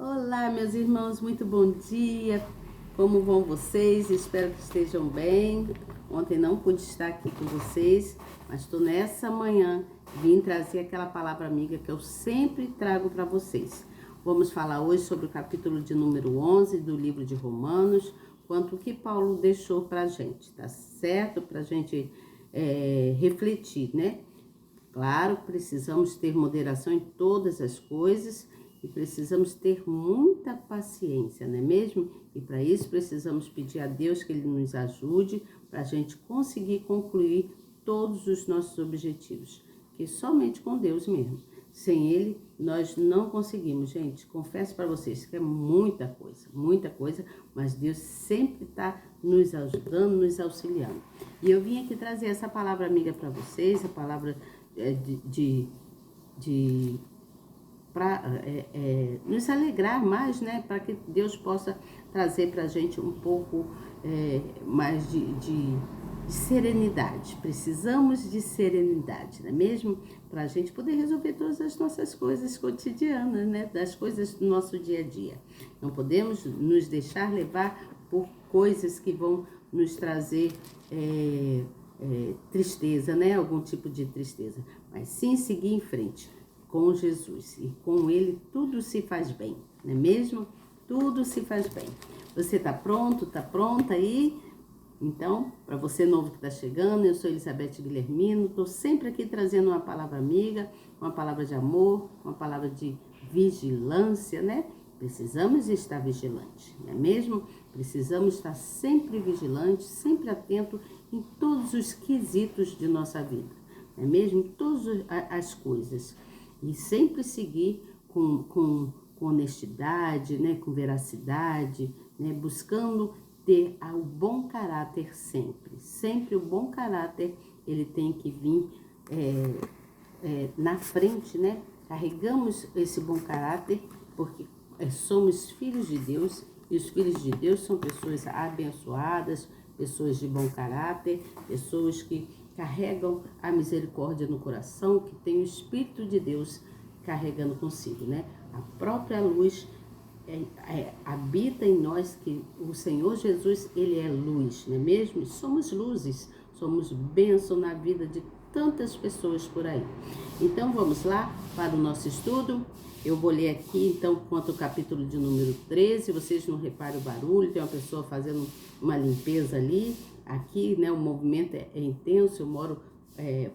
Olá, meus irmãos, muito bom dia. Como vão vocês? Espero que estejam bem. Ontem não pude estar aqui com vocês, mas estou nessa manhã vim trazer aquela palavra amiga que eu sempre trago para vocês. Vamos falar hoje sobre o capítulo de número 11 do livro de Romanos, quanto o que Paulo deixou para a gente, tá certo? Para a gente refletir, né? Claro, precisamos ter moderação em todas as coisas e precisamos ter muita paciência, não é mesmo? E para isso precisamos pedir a Deus que Ele nos ajude para a gente conseguir concluir todos os nossos objetivos, que somente com Deus mesmo. Sem Ele, nós não conseguimos, gente. Confesso para vocês que é muita coisa, mas Deus sempre está nos ajudando, nos auxiliando. E eu vim aqui trazer essa palavra amiga para vocês, a palavra para nos alegrar mais, né? Para que Deus possa trazer para a gente um pouco mais de serenidade. Precisamos de serenidade, não é mesmo? Para a gente poder resolver todas as nossas coisas cotidianas, né? Das coisas do nosso dia a dia. Não podemos nos deixar levar por coisas que vão nos trazer tristeza, né? Algum tipo de tristeza. Mas sim seguir em frente com Jesus. E com Ele tudo se faz bem, não é mesmo? Tudo se faz bem. Você está pronto? Está pronta aí? Então, para você novo que está chegando, eu sou Elizabeth Guilhermino, estou sempre aqui trazendo uma palavra amiga, uma palavra de amor, uma palavra de vigilância, né? Precisamos estar vigilantes, não é mesmo? Precisamos estar sempre vigilantes, sempre atento em todos os quesitos de nossa vida, não é mesmo? Em todas as coisas. E sempre seguir com honestidade, né? Com veracidade, né? Buscando ter o bom caráter sempre. Sempre o bom caráter, ele tem que vir na frente, né? Carregamos esse bom caráter porque somos filhos de Deus e os filhos de Deus são pessoas abençoadas, pessoas de bom caráter, pessoas que carregam a misericórdia no coração, que tem o Espírito de Deus carregando consigo, né? A própria luz habita em nós, que o Senhor Jesus, Ele é luz, não é mesmo? Somos luzes, somos bênção na vida de tantas pessoas por aí. Então vamos lá para o nosso estudo. Eu vou ler aqui então quanto ao capítulo de número 13, vocês não reparem o barulho, tem uma pessoa fazendo uma limpeza ali. Aqui, né, o movimento é intenso, eu moro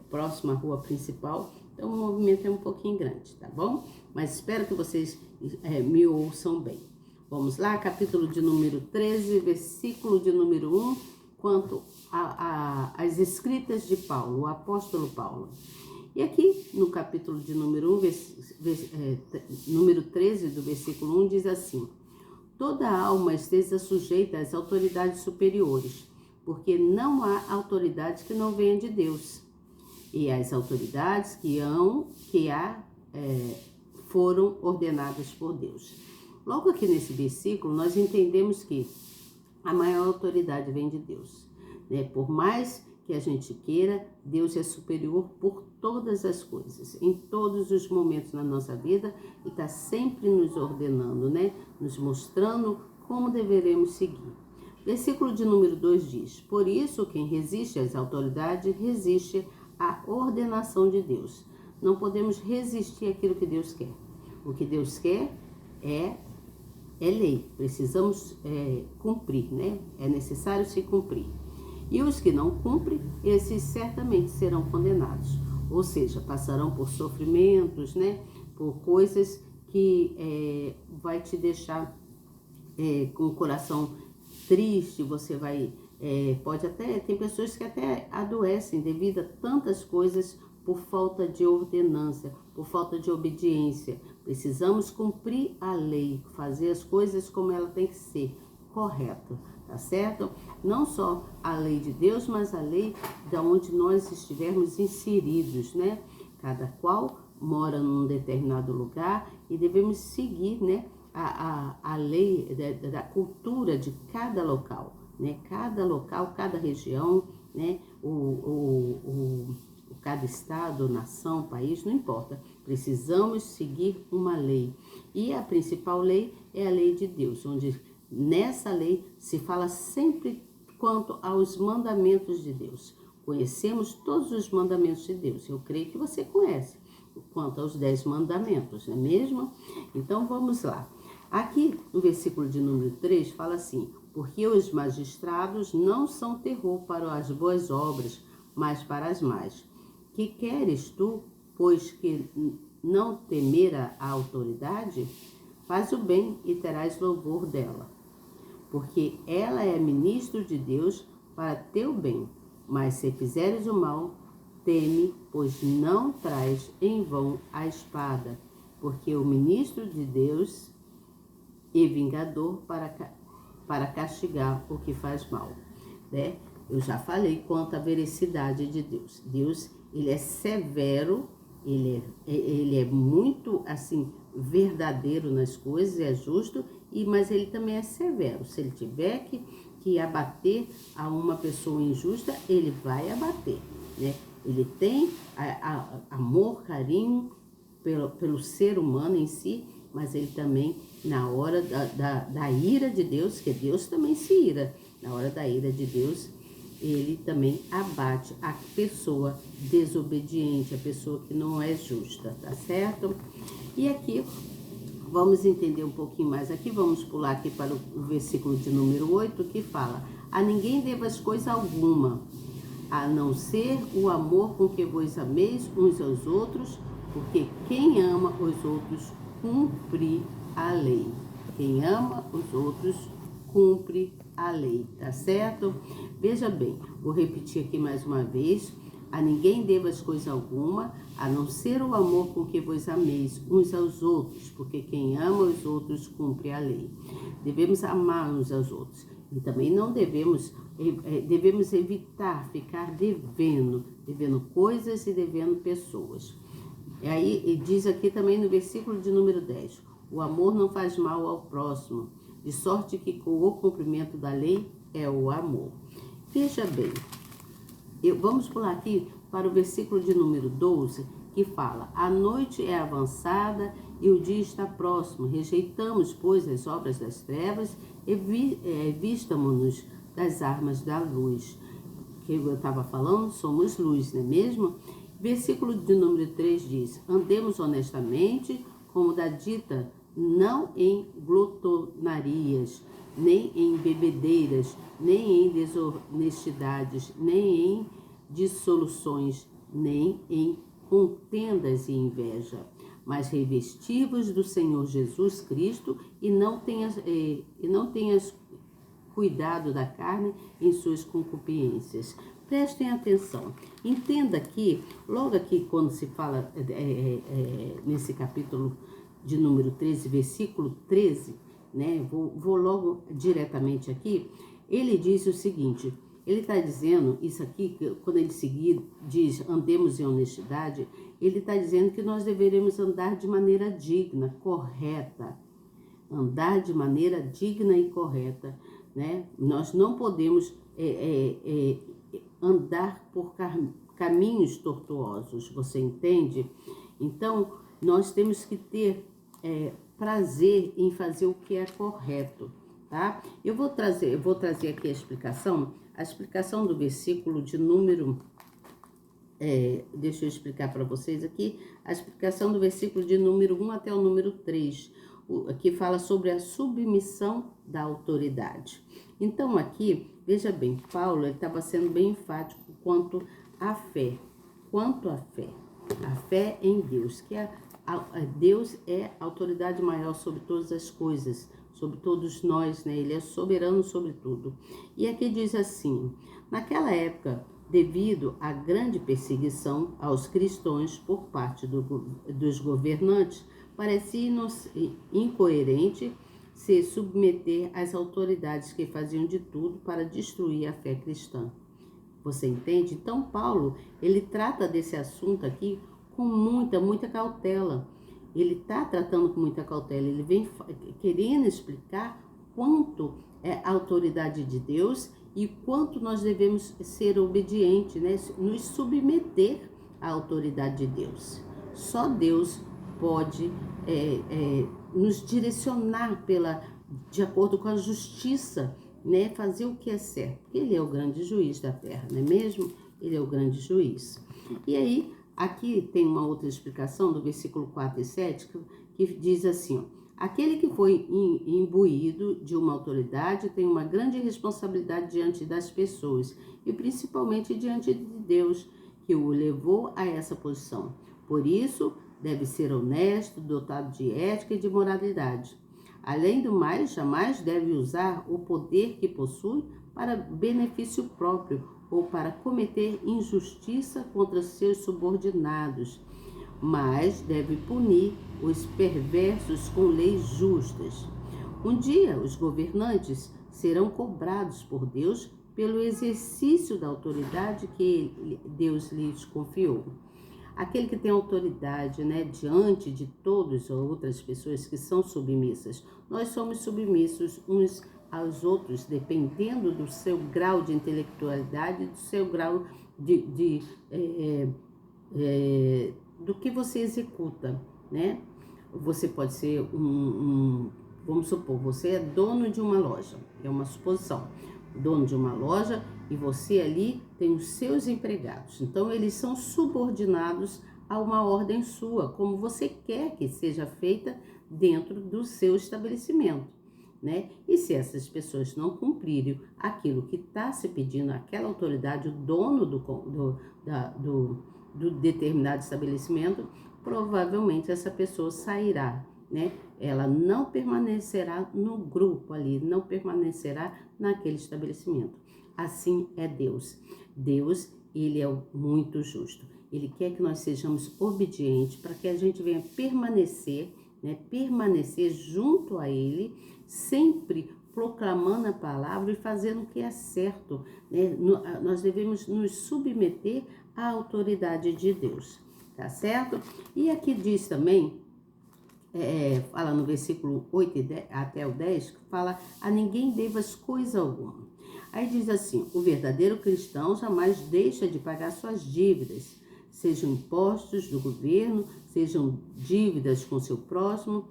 próximo à rua principal, então o movimento é um pouquinho grande, tá bom? Mas espero que vocês me ouçam bem. Vamos lá, capítulo de número 13, versículo de número 1, quanto às escritas de Paulo, o apóstolo Paulo. E aqui no capítulo de número 1, número 13 do versículo 1, diz assim: toda alma esteja sujeita às autoridades superiores, porque não há autoridade que não venha de Deus. E as autoridades foram ordenadas por Deus. Logo aqui nesse versículo, nós entendemos que a maior autoridade vem de Deus, né? Por mais que a gente queira, Deus é superior por todas as coisas, em todos os momentos na nossa vida, e está sempre nos ordenando, né? Nos mostrando como deveremos seguir. Versículo de número 2 diz: por isso, quem resiste às autoridades, resiste à ordenação de Deus. Não podemos resistir àquilo que Deus quer. O que Deus quer é lei. Precisamos cumprir, né? É necessário se cumprir. E os que não cumprem, esses certamente serão condenados. Ou seja, passarão por sofrimentos, né? Por coisas que vai te deixar com o coração triste. Você vai... pode até... Tem pessoas que até adoecem devido a tantas coisas por falta de ordenância, por falta de obediência. Precisamos cumprir a lei, fazer as coisas como ela tem que ser, correto, tá certo? Não só a lei de Deus, mas a lei de onde nós estivermos inseridos, né? Cada qual mora num determinado lugar e devemos seguir, né? A lei da cultura de cada local, né? Cada local, cada região, né? Cada estado, nação, país, não importa. Precisamos seguir uma lei. E a principal lei é a lei de Deus, onde nessa lei se fala sempre quanto aos mandamentos de Deus. Conhecemos todos os mandamentos de Deus. Eu creio que você conhece quanto aos 10 mandamentos, não é mesmo? Então vamos lá. Aqui no versículo de número 3 fala assim: porque os magistrados não são terror para as boas obras, mas para as más. Que queres tu, pois que não temera a autoridade? Faz o bem e terás louvor dela, porque ela é ministro de Deus para teu bem. Mas se fizeres o mal, teme, pois não traz em vão a espada, porque o ministro de Deus é vingador para castigar o que faz mal, né? Eu já falei quanto à veracidade de Deus. Deus, ele é severo, ele é muito, assim, verdadeiro nas coisas, é justo, mas ele também é severo. Se ele tiver que abater a uma pessoa injusta, ele vai abater, né? Ele tem amor, carinho pelo ser humano em si, mas ele também, na hora da ira de Deus, que Deus também se ira, na hora da ira de Deus, ele também abate a pessoa desobediente, a pessoa que não é justa, tá certo? E aqui, vamos entender um pouquinho mais aqui, vamos pular aqui para o versículo de número 8, que fala: a ninguém devas coisa alguma, a não ser o amor com que vos ameis uns aos outros, porque quem ama os outros cumpre a lei. Quem ama os outros cumpre a lei, tá certo? Veja bem, vou repetir aqui mais uma vez: a ninguém devas coisa alguma, a não ser o amor com que vos ameis uns aos outros, porque quem ama os outros cumpre a lei. Devemos amar uns aos outros. E também não devemos evitar ficar devendo coisas e devendo pessoas. E aí diz aqui também no versículo de número 10, o amor não faz mal ao próximo, de sorte que com o cumprimento da lei é o amor. Veja bem, vamos pular aqui para o versículo de número 12, que fala: a noite é avançada e o dia está próximo, rejeitamos, pois, as obras das trevas e vistamo-nos das armas da luz. Que eu estava falando, somos luz, não é mesmo? Versículo de número 3 diz: andemos honestamente, como da dita, não em glotonarias, nem em bebedeiras, nem em desonestidades, nem em dissoluções, nem em contendas e inveja, mas revestivos do Senhor Jesus Cristo e não tenhas cuidado da carne em suas concupiscências. Prestem atenção. Entenda que, logo aqui, quando se fala nesse capítulo de número 13, versículo 13, né? Vou logo diretamente aqui. Ele diz o seguinte: ele está dizendo isso aqui, quando ele seguir, diz andemos em honestidade, ele está dizendo que nós deveremos andar de maneira digna, correta. Andar de maneira digna e correta, né? Nós não podemos andar por caminhos tortuosos, você entende? Então, nós temos que ter prazer em fazer o que é correto, tá? Eu vou trazer aqui a explicação do versículo de número... deixa eu explicar para vocês aqui, a explicação do versículo de número 1 até o número 3, que fala sobre a submissão da autoridade. Então aqui, veja bem, Paulo estava sendo bem enfático quanto à fé. A fé em Deus, que Deus é a autoridade maior sobre todas as coisas, sobre todos nós, né? Ele é soberano sobre tudo. E aqui diz assim: naquela época, devido à grande perseguição aos cristãos por parte dos governantes, parecia-nos incoerente se submeter às autoridades que faziam de tudo para destruir a fé cristã. Você entende? Então, Paulo, ele trata desse assunto aqui com muita cautela. Ele está tratando com muita cautela. Ele vem querendo explicar quanto é a autoridade de Deus e quanto nós devemos ser obedientes, né? Nos submeter à autoridade de Deus. Só Deus pode nos direcionar de acordo com a justiça, né? Fazer o que é certo. Ele é o grande juiz da terra, não é mesmo? Ele é o grande juiz. E aí, aqui tem uma outra explicação do versículo 4 e 7 que diz assim, ó, aquele que foi imbuído de uma autoridade tem uma grande responsabilidade diante das pessoas e principalmente diante de Deus, que o levou a essa posição. Por isso, deve ser honesto, dotado de ética e de moralidade. Além do mais, jamais deve usar o poder que possui para benefício próprio ou para cometer injustiça contra seus subordinados, mas deve punir os perversos com leis justas. Um dia, os governantes serão cobrados por Deus pelo exercício da autoridade que Deus lhes confiou. Aquele que tem autoridade, né, diante de todas ou outras pessoas que são submissas. Nós somos submissos uns aos outros, dependendo do seu grau de intelectualidade, do seu grau do que você executa, né? Você pode ser vamos supor, você é dono de uma loja, é uma suposição, dono de uma loja e você ali tem os seus empregados, então eles são subordinados a uma ordem sua, como você quer que seja feita dentro do seu estabelecimento, né? E se essas pessoas não cumprirem aquilo que está se pedindo, aquela autoridade, o dono do determinado estabelecimento, provavelmente essa pessoa sairá, né? Ela não permanecerá no grupo ali, não permanecerá naquele estabelecimento. Assim é Deus. Deus, ele é muito justo. Ele quer que nós sejamos obedientes para que a gente venha permanecer, né? Permanecer junto a ele, sempre proclamando a palavra e fazendo o que é certo, né? Nós devemos nos submeter à autoridade de Deus, tá certo? E aqui diz também, fala no versículo 8 até o 10, que fala, a ninguém devas coisa alguma. Aí diz assim, o verdadeiro cristão jamais deixa de pagar suas dívidas, sejam impostos do governo, sejam dívidas com seu próximo,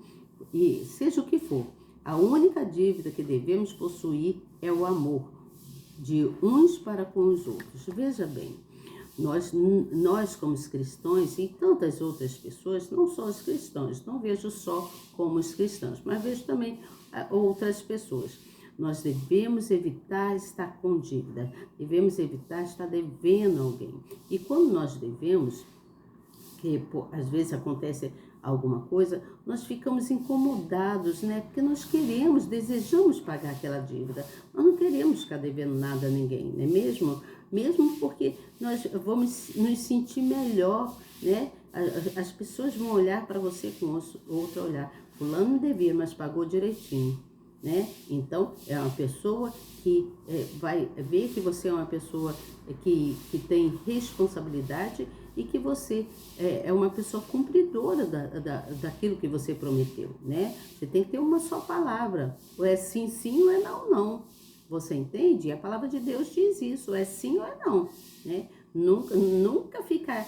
e seja o que for. A única dívida que devemos possuir é o amor de uns para com os outros. Veja bem, nós como os cristãos e tantas outras pessoas, não só os cristãos, não vejo só como os cristãos, mas vejo também outras pessoas. Nós devemos evitar estar com dívida, devemos evitar estar devendo a alguém. E quando nós devemos, que às vezes acontece alguma coisa, nós ficamos incomodados, né? Porque nós desejamos pagar aquela dívida. Nós não queremos ficar devendo nada a ninguém, não é mesmo? Mesmo porque nós vamos nos sentir melhor, né? As pessoas vão olhar para você com outro olhar. Fulano não devia, mas pagou direitinho, né? Então, é uma pessoa que vai ver que você é uma pessoa que tem responsabilidade e que você é uma pessoa cumpridora daquilo que você prometeu, né? Você tem que ter uma só palavra, ou é sim, sim, ou é não, não. Você entende? A palavra de Deus diz isso, ou é sim ou é não, né? Nunca ficar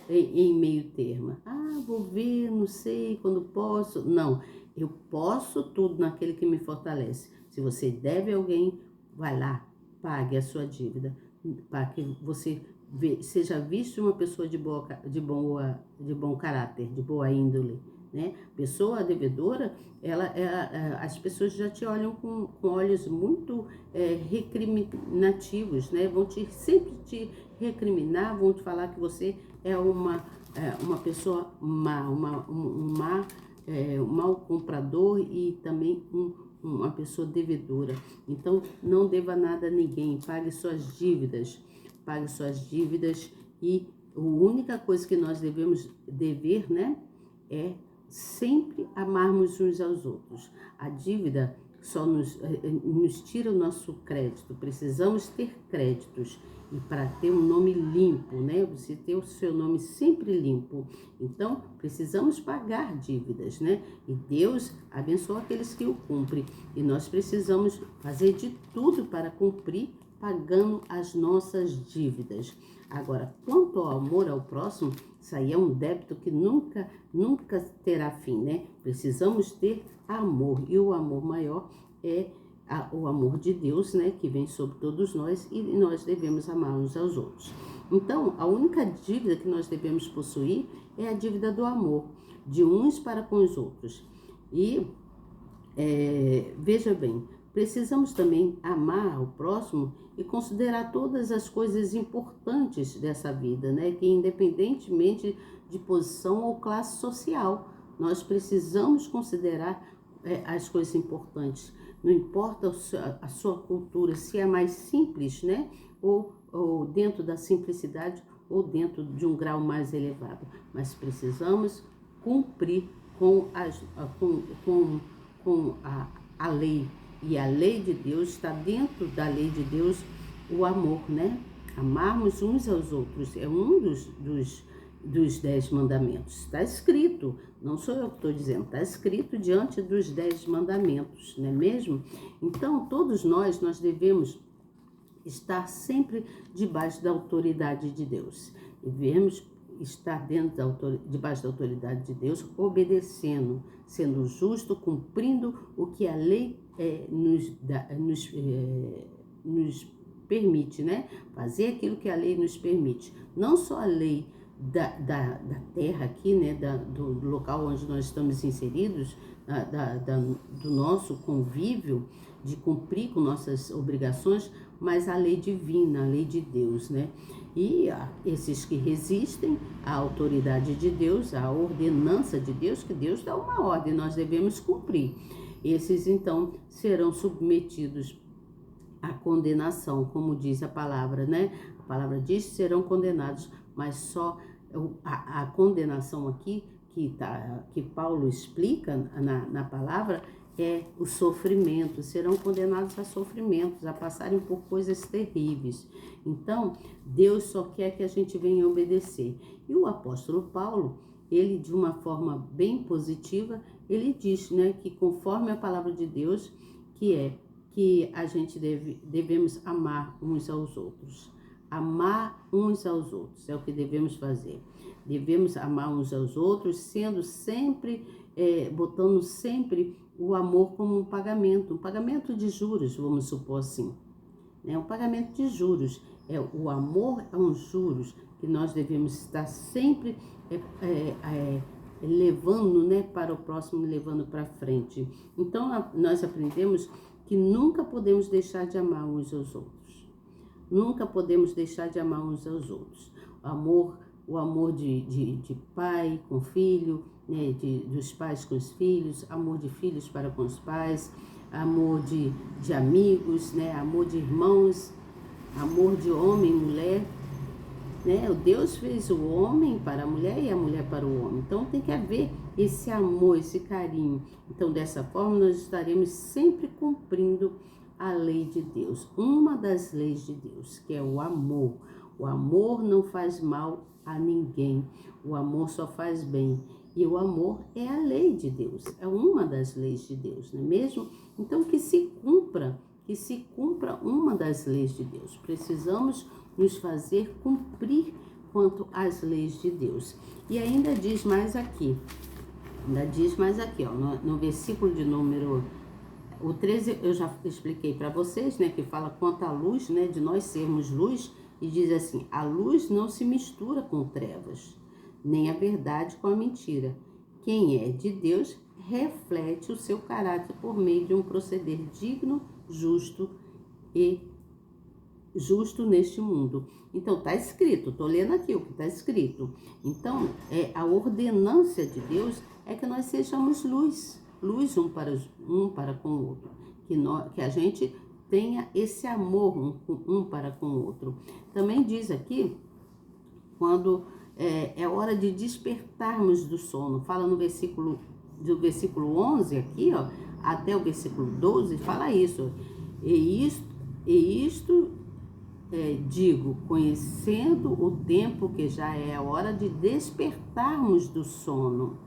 em meio termo. Ah, vou ver, não sei, quando posso. Não, eu posso tudo naquele que me fortalece. Se você deve a alguém, vai lá, pague a sua dívida, para que você seja visto uma pessoa de bom caráter, de boa índole, né? Pessoa devedora, as pessoas já te olham com olhos muito recriminativos, né? Vão sempre te recriminar, vão te falar que você é uma pessoa má, um mau comprador e também uma pessoa devedora. Então, não deva nada a ninguém, pague suas dívidas e a única coisa que nós devemos dever, né, é sempre amarmos uns aos outros. A dívida só nos tira o nosso crédito, precisamos ter créditos. E para ter um nome limpo, né? Você ter o seu nome sempre limpo. Então, precisamos pagar dívidas, né? E Deus abençoa aqueles que o cumprem. E nós precisamos fazer de tudo para cumprir pagando as nossas dívidas. Agora, quanto ao amor ao próximo, isso aí é um débito que nunca terá fim, né? Precisamos ter amor, e o amor maior é o amor de Deus, né? Que vem sobre todos nós, e nós devemos amar uns aos outros. Então, a única dívida que nós devemos possuir é a dívida do amor, de uns para com os outros. E veja bem, precisamos também amar o próximo e considerar todas as coisas importantes dessa vida, né? Que independentemente de posição ou classe social, nós precisamos considerar as coisas importantes. Não importa a sua cultura, se é mais simples, né? Ou dentro da simplicidade ou dentro de um grau mais elevado. Mas precisamos cumprir com a lei. E a lei de Deus, está dentro da lei de Deus o amor, né? Amarmos uns aos outros. É um dos 10 mandamentos. Está escrito, não sou eu que estou dizendo, está escrito diante dos 10 mandamentos, não é mesmo? Então, todos nós devemos estar sempre debaixo da autoridade de Deus. Devemos estar debaixo da autoridade de Deus, obedecendo, sendo justo, cumprindo o que a lei nos permite, né? Fazer aquilo que a lei nos permite. Não só a lei da terra aqui, né? Do local onde nós estamos inseridos, do nosso convívio, de cumprir com nossas obrigações, mas a lei divina, a lei de Deus, né? E esses que resistem à autoridade de Deus, à ordenança de Deus, que Deus dá uma ordem, nós devemos cumprir. Esses, então, serão submetidos à condenação, como diz a palavra, né? A palavra diz que serão condenados, mas só a condenação aqui, que Paulo explica na palavra, é o sofrimento. Serão condenados a sofrimentos, a passarem por coisas terríveis. Então, Deus só quer que a gente venha obedecer. E o apóstolo Paulo, ele, de uma forma bem positiva, ele diz, né, que conforme a palavra de Deus, que a gente devemos amar uns aos outros. Amar uns aos outros é o que devemos fazer. Devemos amar uns aos outros, sendo sempre, botando sempre o amor como um pagamento de juros, vamos supor assim, né? Um pagamento de juros. O amor é um juros que nós devemos estar sempre levando, né, para o próximo, levando para frente. Então, nós aprendemos que nunca podemos deixar de amar uns aos outros. Nunca podemos deixar de amar uns aos outros. O amor de pai com filho, né, dos pais com os filhos, amor de filhos para com os pais, amor de amigos, né, amor de irmãos, amor de homem e mulher, né? O Deus fez o homem para a mulher e a mulher para o homem. Então tem que haver esse amor, esse carinho. Então dessa forma nós estaremos sempre cumprindo a lei de Deus, uma das leis de Deus, que é o amor. O amor não faz mal a ninguém, o amor só faz bem. E o amor é a lei de Deus, é uma das leis de Deus, não é mesmo? Então que se cumpra uma das leis de Deus. Precisamos nos fazer cumprir quanto às leis de Deus. E ainda diz mais aqui, ó, no versículo de número... O 13 eu já expliquei para vocês, né, que fala quanto à luz, né, de nós sermos luz, e diz assim: a luz não se mistura com trevas, nem a verdade com a mentira. Quem é de Deus reflete o seu caráter por meio de um proceder digno, justo neste mundo. Então, está escrito, estou lendo aqui o que está escrito. Então, a ordenância de Deus é que nós sejamos luz um para com o outro, que a gente tenha esse amor um para com o outro. Também diz aqui, quando é hora de despertarmos do sono, fala do versículo 11 aqui, ó, até o versículo 12, fala isso. E isto digo, conhecendo o tempo que já é a hora de despertarmos do sono.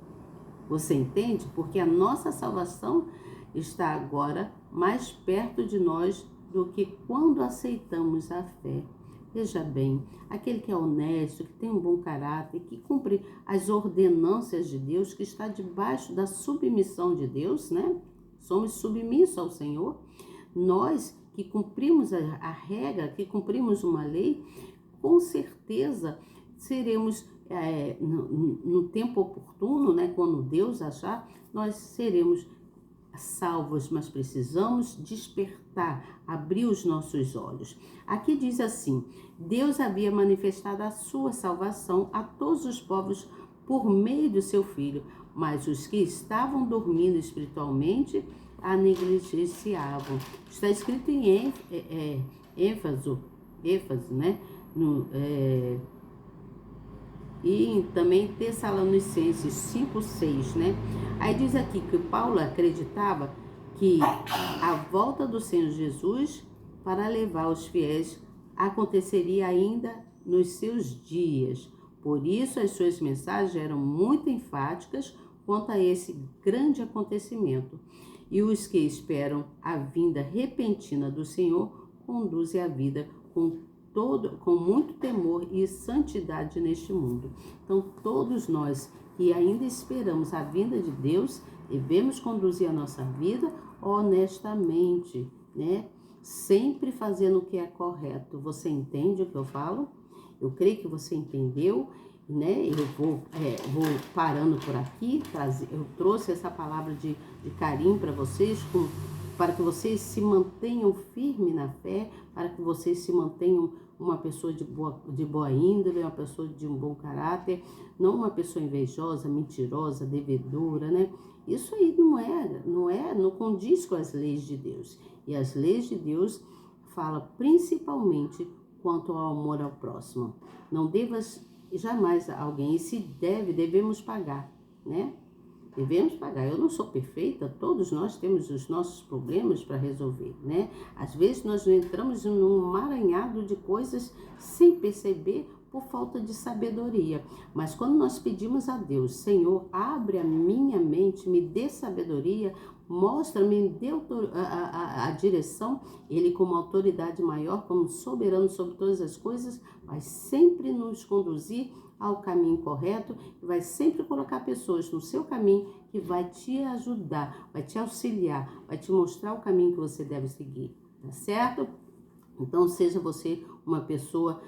Você entende? Porque a nossa salvação está agora mais perto de nós do que quando aceitamos a fé. Veja bem, aquele que é honesto, que tem um bom caráter, que cumpre as ordenanças de Deus, que está debaixo da submissão de Deus, né? Somos submissos ao Senhor. Nós que cumprimos a regra, que cumprimos uma lei, com certeza seremos, no tempo oportuno, né? Quando Deus achar, nós seremos salvos, mas precisamos despertar, abrir os nossos olhos. Aqui diz assim: Deus havia manifestado a sua salvação a todos os povos por meio do seu Filho, mas os que estavam dormindo espiritualmente a negligenciavam. Está escrito em Éfeso, né? E também Tessalonicenses 5:6, né? Aí diz aqui que Paulo acreditava que a volta do Senhor Jesus para levar os fiéis aconteceria ainda nos seus dias. Por isso as suas mensagens eram muito enfáticas quanto a esse grande acontecimento. E os que esperam a vinda repentina do Senhor conduzem a vida com muito temor e santidade neste mundo. Então, todos nós que ainda esperamos a vinda de Deus, devemos conduzir a nossa vida honestamente, né? Sempre fazendo o que é correto. Você entende o que eu falo? Eu creio que você entendeu, né? Eu vou parando por aqui. Eu trouxe essa palavra de carinho para vocês, para que vocês se mantenham firmes na fé, para que vocês se mantenham uma pessoa de boa índole, uma pessoa de um bom caráter, não uma pessoa invejosa, mentirosa, devedora, né? Isso aí não condiz com as leis de Deus. E as leis de Deus falam principalmente quanto ao amor ao próximo. Não devas jamais a alguém, e se devemos pagar, né? Devemos pagar. Eu não sou perfeita, todos nós temos os nossos problemas para resolver, né? Às vezes nós entramos num emaranhado de coisas sem perceber por falta de sabedoria. Mas quando nós pedimos a Deus, Senhor, abre a minha mente, me dê sabedoria, mostra-me, me dê a direção, Ele como autoridade maior, como soberano sobre todas as coisas, vai sempre nos conduzir ao caminho correto, vai sempre colocar pessoas no seu caminho que vai te ajudar, vai te auxiliar, vai te mostrar o caminho que você deve seguir, tá certo? Então seja você uma pessoa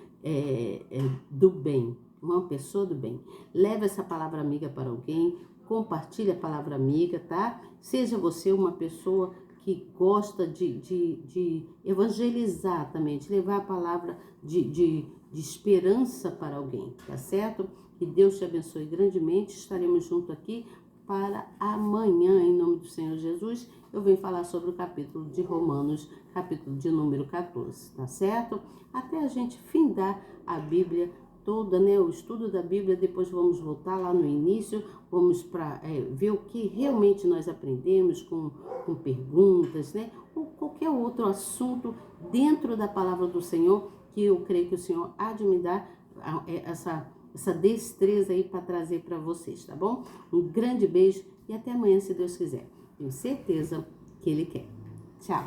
do bem, uma pessoa do bem. Leve essa palavra amiga para alguém, compartilhe a palavra amiga, tá? Seja você uma pessoa que gosta de evangelizar também, de levar a palavra de esperança para alguém, tá certo? Que Deus te abençoe grandemente. Estaremos juntos aqui para amanhã, em nome do Senhor Jesus. Eu venho falar sobre o capítulo de Romanos, capítulo de número 14, tá certo? Até a gente findar a Bíblia toda, né? O estudo da Bíblia, depois vamos voltar lá no início, vamos para ver o que realmente nós aprendemos com perguntas, né? Ou qualquer outro assunto dentro da palavra do Senhor, que eu creio que o Senhor há de me dar essa destreza aí para trazer para vocês, tá bom? Um grande beijo e até amanhã, se Deus quiser. Tenho certeza que Ele quer. Tchau!